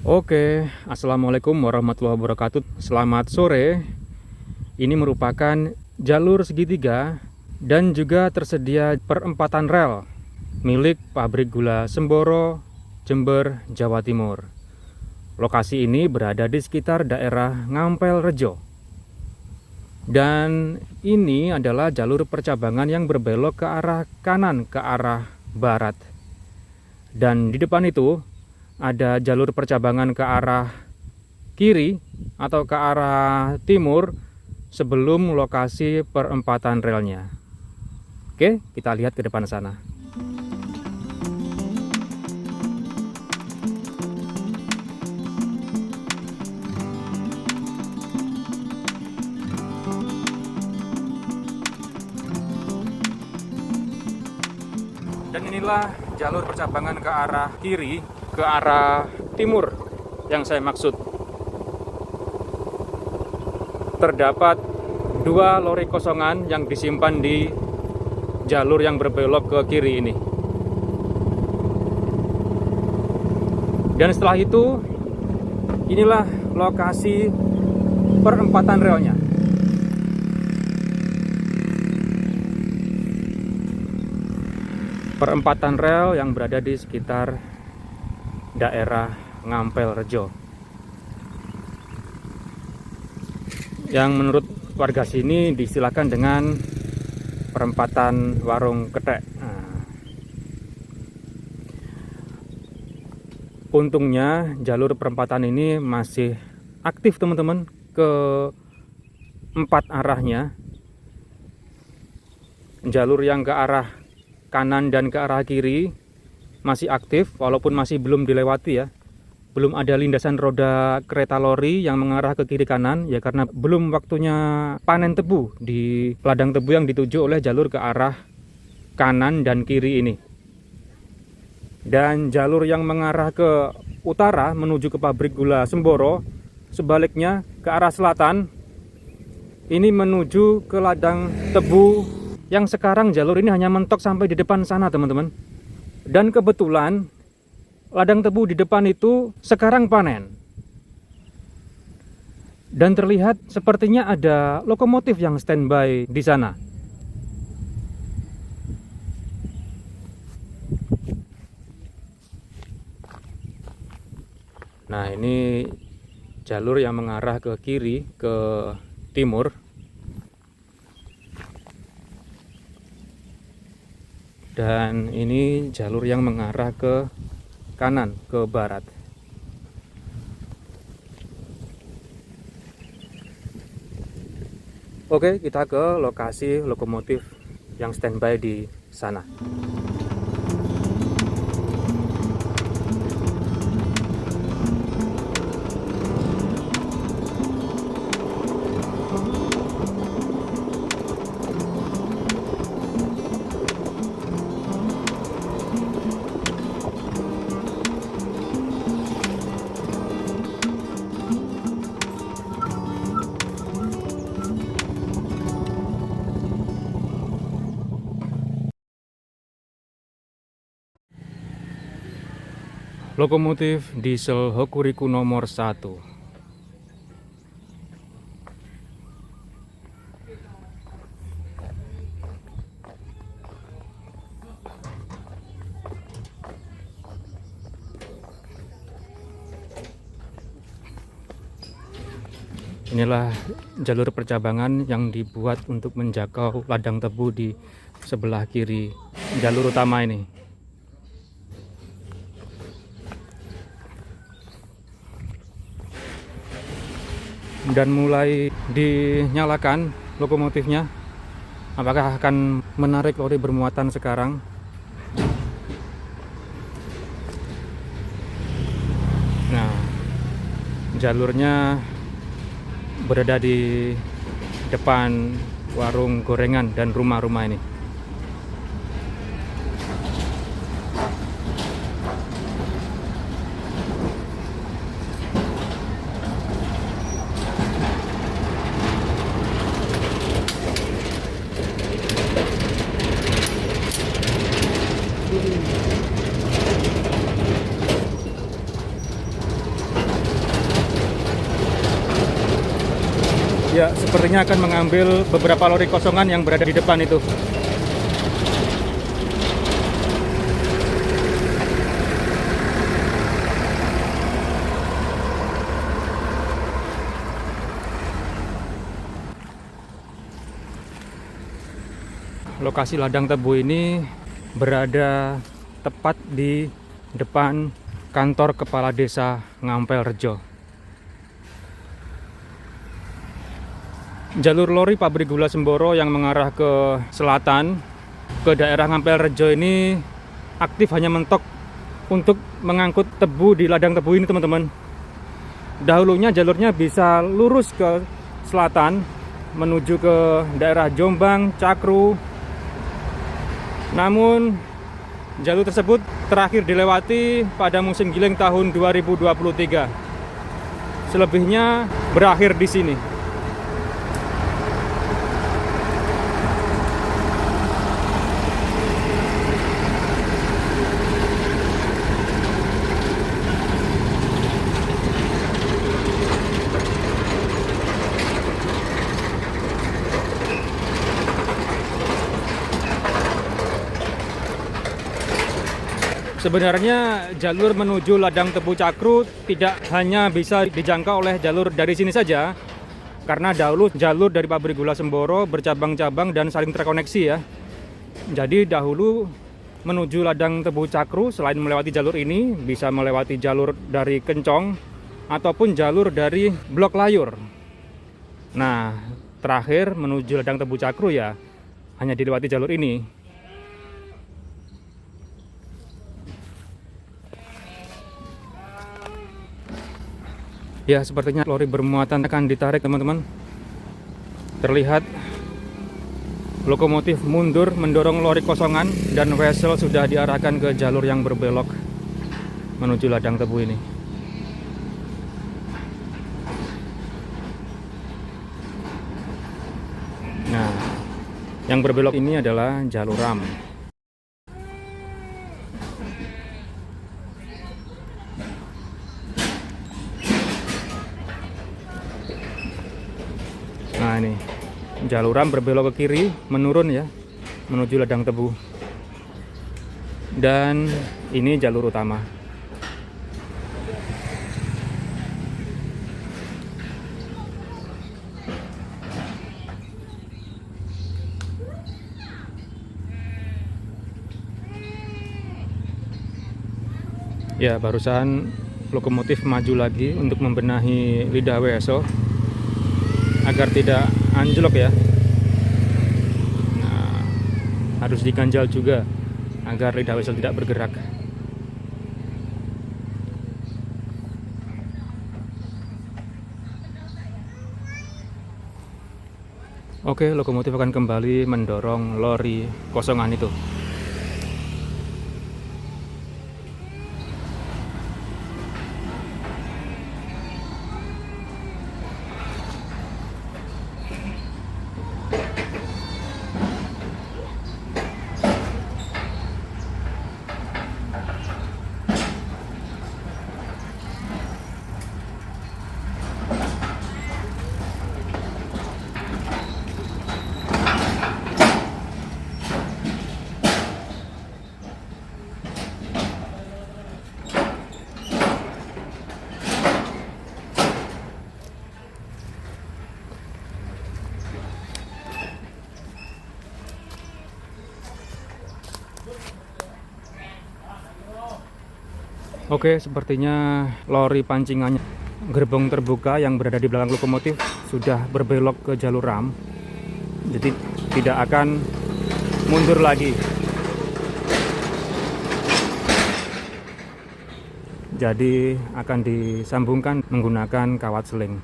Oke, Assalamualaikum warahmatullahi wabarakatuh. Selamat sore. Ini merupakan jalur segitiga dan juga tersedia perempatan rel milik pabrik gula Semboro, Jember, Jawa Timur. Lokasi ini berada di sekitar daerah Ngampel Rejo. Dan ini adalah jalur percabangan yang berbelok ke arah kanan, ke arah barat. Dan di depan itu ada jalur percabangan ke arah kiri atau ke arah timur sebelum lokasi perempatan relnya. Oke, kita lihat ke depan sana. Dan inilah jalur percabangan ke arah kiri, ke arah timur yang saya maksud. Terdapat 2 lori kosongan yang disimpan di jalur yang berbelok ke kiri ini. Dan setelah itu, inilah lokasi perempatan relnya. Perempatan rel yang berada di sekitar daerah Ngampel Rejo, yang menurut warga sini disilakan dengan perempatan warung ketek. Untungnya jalur perempatan ini masih aktif teman-teman, ke 4 arahnya. Jalur yang ke arah kanan dan ke arah kiri masih aktif, walaupun masih belum dilewati ya. Belum ada lindasan roda kereta lori yang mengarah ke kiri kanan ya, karena belum waktunya panen tebu di ladang tebu yang dituju oleh jalur ke arah kanan dan kiri ini. Dan jalur yang mengarah ke utara menuju ke pabrik gula Semboro, sebaliknya ke arah selatan ini menuju ke ladang tebu, yang sekarang jalur ini hanya mentok sampai di depan sana teman-teman. Dan kebetulan ladang tebu di depan itu sekarang panen. Dan terlihat sepertinya ada lokomotif yang standby di sana. Nah, ini jalur yang mengarah ke kiri, ke timur. Dan ini jalur yang mengarah ke kanan, ke barat. Oke, kita ke lokasi lokomotif yang standby di sana. Lokomotif diesel Hokuriku nomor 1. Inilah jalur percabangan yang dibuat untuk menjangkau ladang tebu di sebelah kiri jalur utama ini. Dan mulai dinyalakan lokomotifnya. Apakah akan menarik lori bermuatan sekarang? Nah, jalurnya berada di depan warung gorengan dan rumah-rumah ini. Ya, sepertinya akan mengambil beberapa lori kosongan yang berada di depan itu. Lokasi ladang tebu ini berada tepat di depan kantor Kepala Desa Ngampel Rejo. Jalur lori pabrik gula Semboro yang mengarah ke selatan, ke daerah Ngampel Rejo ini aktif hanya mentok untuk mengangkut tebu di ladang tebu ini, teman-teman. Dahulunya jalurnya bisa lurus ke selatan menuju ke daerah Jombang, Cakru. Namun jalur tersebut terakhir dilewati pada musim giling tahun 2023. Selebihnya berakhir di sini. Sebenarnya jalur menuju ladang tebu Cakru tidak hanya bisa dijangkau oleh jalur dari sini saja, karena dahulu jalur dari pabrik gula Semboro bercabang-cabang dan saling terkoneksi ya. Jadi dahulu menuju ladang tebu Cakru selain melewati jalur ini, bisa melewati jalur dari Kencong ataupun jalur dari Blok Layur. Nah, terakhir menuju ladang tebu Cakru ya hanya dilewati jalur ini. Ya, sepertinya lori bermuatan akan ditarik, teman-teman. Terlihat lokomotif mundur mendorong lori kosongan dan wesel sudah diarahkan ke jalur yang berbelok menuju ladang tebu ini. Nah, yang berbelok ini adalah jalur RAM. Nah, ini jalur RAM berbelok ke kiri menurun ya menuju ladang tebu. Dan ini jalur utama. Ya, barusan lokomotif maju lagi untuk membenahi lidah WSO agar tidak anjlok ya. Nah, harus diganjal juga agar lidah WSO tidak bergerak. Oke, lokomotif akan kembali mendorong lori kosongan itu. Oke, sepertinya lori pancingannya gerbong terbuka yang berada di belakang lokomotif sudah berbelok ke jalur RAM. Jadi tidak akan mundur lagi. Jadi akan disambungkan menggunakan kawat seling.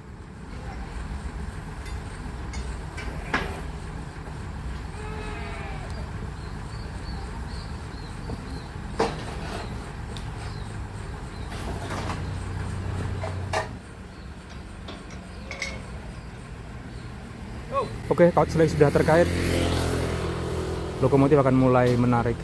Oke, kawat seling sudah terkait. Lokomotif akan mulai menarik.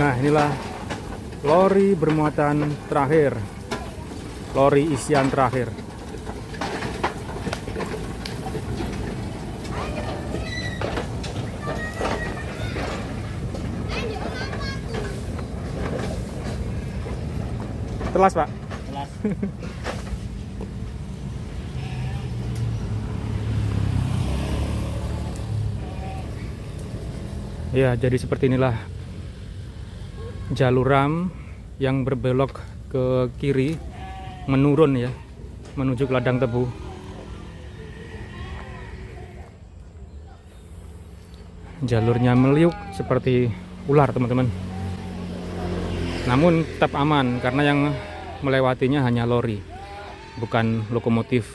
Nah, inilah lori bermuatan terakhir, lori isian terakhir. Telas, Pak? Telas. Ya, jadi seperti inilah jalur ram yang berbelok ke kiri menurun ya, menuju ke ladang tebu. Jalurnya meliuk seperti ular, teman-teman. Namun tetap aman karena yang melewatinya hanya lori, bukan lokomotif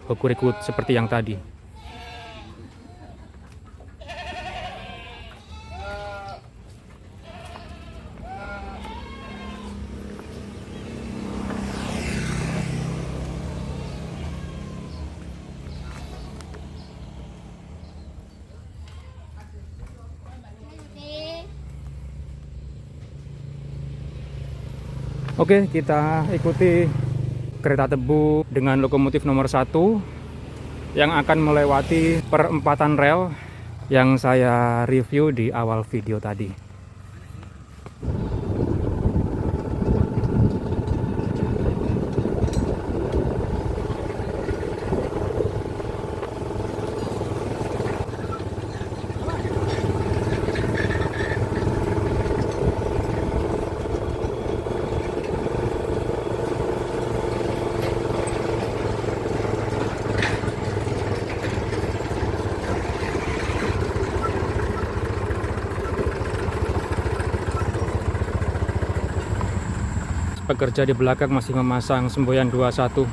Hokuriku seperti yang tadi. Oke, kita ikuti kereta tebu dengan lokomotif nomor 1 yang akan melewati perempatan rel yang saya review di awal video tadi. Pekerja di belakang masih memasang semboyan 21.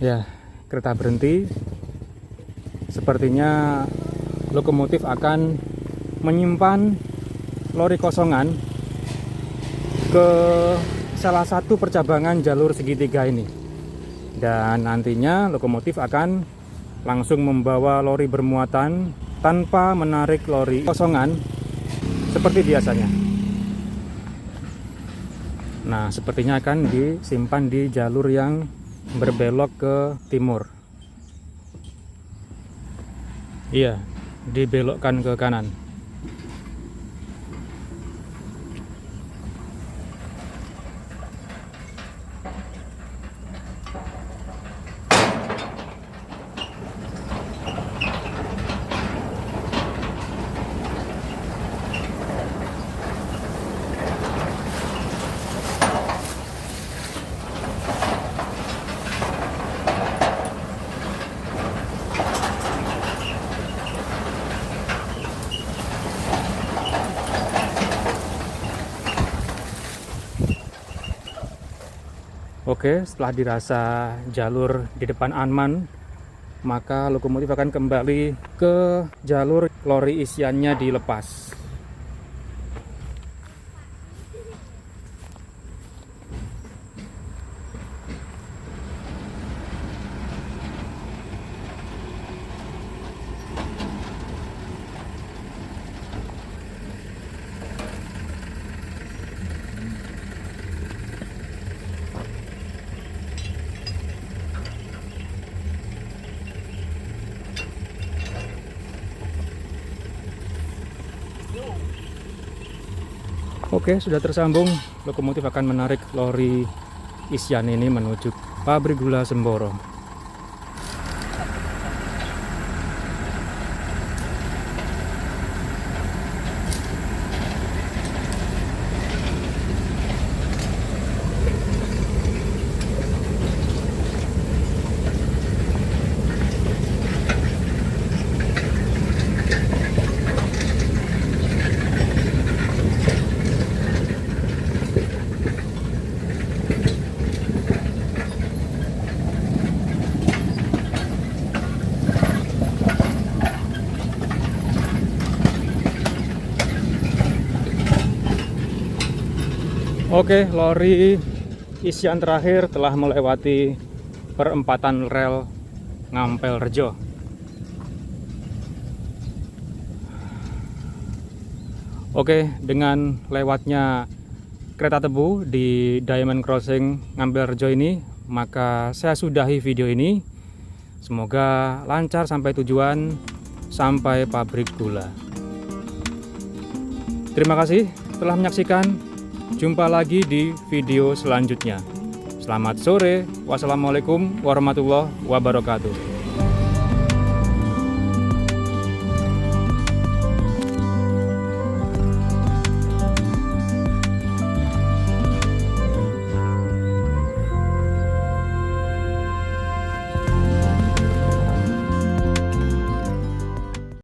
Ya, kereta berhenti. Sepertinya lokomotif akan menyimpan lori kosongan ke salah satu percabangan jalur segitiga ini. Dan nantinya lokomotif akan langsung membawa lori bermuatan tanpa menarik lori kosongan seperti biasanya. Nah, sepertinya akan disimpan di jalur yang berbelok ke timur. Iya, dibelokkan ke kanan. Oke, setelah dirasa jalur di depan aman, maka lokomotif akan kembali ke jalur lori isiannya dilepas. Oke, sudah tersambung. Lokomotif akan menarik lori isian ini menuju pabrik gula Semboro. Oke, lori isian terakhir telah melewati perempatan rel Ngampel Rejo. Oke, dengan lewatnya kereta tebu di Diamond Crossing Ngampel Rejo ini, maka saya sudahi video ini. Semoga lancar sampai tujuan, sampai pabrik gula. Terima kasih telah menyaksikan. Jumpa lagi di video selanjutnya. Selamat sore. Wassalamualaikum warahmatullahi wabarakatuh.